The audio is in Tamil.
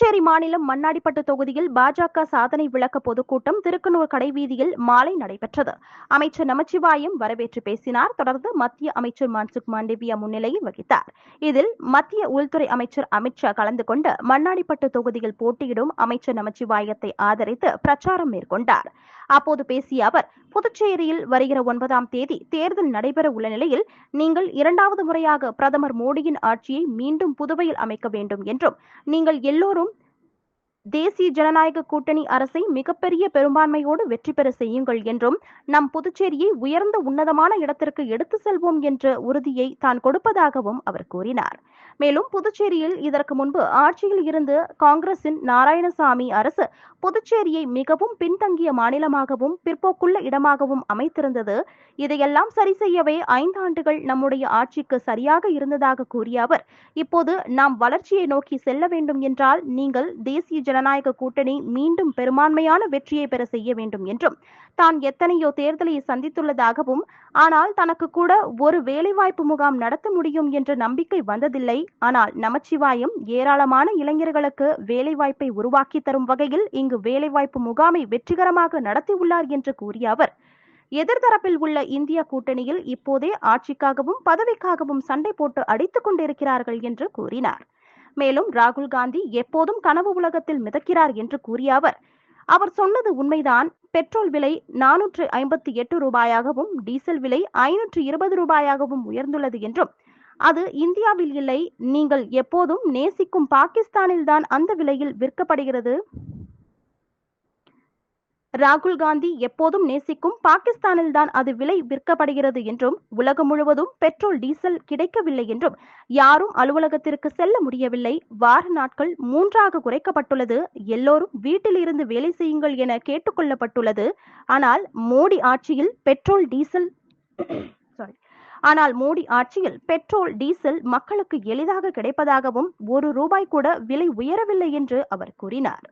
புதுச்சேரி மாநிலம் மண்ணாடிப்பட்டு தொகுதியில் பாஜக சாதனை விளக்க பொதுக்கூட்டம் திருக்கனூர் கடைவீதியில் மாலை நடைபெற்றது. அமைச்சர் நமச்சிவாயம் வரவேற்று பேசினார். தொடர்ந்து மத்திய அமைச்சர் மன்சுக் மாண்டவியா முன்னிலை வகித்தார். இதில் மத்திய உள்துறை அமைச்சர் அமித்ஷா கலந்து கொண்டு மண்ணாடிப்பட்டு தொகுதியில் போட்டியிடும் அமைச்சர் நமச்சிவாயத்தை ஆதரித்து பிரச்சாரம் மேற்கொண்டார். அப்போது பேசிய அவர், புதுச்சேரியில் வருகிற 9ஆம் தேதி தேர்தல் நடைபெற உள்ள நிலையில் நீங்கள் 2வது முறையாக பிரதமர் மோடியின் ஆட்சியை மீண்டும் புதுவையில் அமைக்க வேண்டும் என்றும், நீங்கள் எல்லோரும் தேசிய ஜனநாயக கூட்டணி அரசை மிகப்பெரிய பெரும்பான்மையோடு வெற்றி பெற செய்யுங்கள் என்றும், நம் புதுச்சேரியை உயர்ந்த உன்னதமான இடத்திற்கு எடுத்து செல்வோம் என்ற உறுதியை தான் கொடுப்பதாகவும் அவர் கூறினார். மேலும் புதுச்சேரியில் இதற்கு முன்பு ஆட்சியில் இருந்து காங்கிரசின் நாராயணசாமி அரசு புதுச்சேரியை மிகவும் பின்தங்கிய மாநிலமாகவும் பிற்போக்குள்ள இடமாகவும் அமைத்திருந்தது. இதையெல்லாம் சரி செய்யவே 5 ஆண்டுகள் நம்முடைய ஆட்சிக்கு சரியாக இருந்ததாக கூறிய அவர், இப்போது நாம் வளர்ச்சியை நோக்கி செல்ல வேண்டும் என்றால் நீங்கள் தேசிய ஜனநாயக கூட்டணி மீண்டும் பெரும்பான்மையான வெற்றியை பெற செய்ய வேண்டும் என்றும், தான் எத்தனையோ தேர்தலை சந்தித்துள்ளதாகவும், ஆனால் தனக்கு கூட ஒரு வேலைவாய்ப்பு முகாம் நடத்த முடியும் என்ற நம்பிக்கை வந்ததில்லை. ஆனால் நமச்சிவாயம் ஏராளமான இளைஞர்களுக்கு வேலைவாய்ப்பை உருவாக்கி தரும் வகையில் இங்கு வேலைவாய்ப்பு முகாமை வெற்றிகரமாக நடத்தியுள்ளார் என்று கூறிய அவர், எதிர்த்தரப்பில் உள்ள இந்தியா கூட்டணியில் இப்போதே ஆட்சிக்காகவும் பதவிக்காகவும் சண்டை போட்டு அடித்துக் கொண்டிருக்கிறார்கள் என்று கூறினார். மேலும் ராகுல் காந்தி எப்போதும் கனவு உலகத்தில் மிதக்கிறார் என்று கூறிய அவர் சொன்னது உண்மைதான். பெட்ரோல் விலை 458 ரூபாயாகவும் டீசல் விலை 520 ரூபாயாகவும் உயர்ந்துள்ளது என்றும், அது இந்தியாவில் இல்லை, நீங்கள் எப்போதும் நேசிக்கும் பாகிஸ்தானில் தான் அந்த விலையில் விற்கப்படுகிறது. ராகுல் காந்தி எப்போதும் நேசிக்கும் பாகிஸ்தானில் தான் அது விலை விற்கப்படுகிறது என்றும், உலகம் முழுவதும் பெட்ரோல் டீசல் கிடைக்கவில்லை என்றும், யாரும் அலுவலகத்திற்கு செல்ல முடியவில்லை, வார நாட்கள் 3ஆக குறைக்கப்பட்டுள்ளது, எல்லோரும் வீட்டில் இருந்து வேலை செய்யுங்கள் என கேட்டுக்கொள்ளப்பட்டுள்ளது. ஆனால் மோடி ஆட்சியில் பெட்ரோல் டீசல் மக்களுக்கு எளிதாக கிடைப்பதாகவும், 1 ரூபாய் கூட விலை உயரவில்லை என்று அவர் கூறினார்.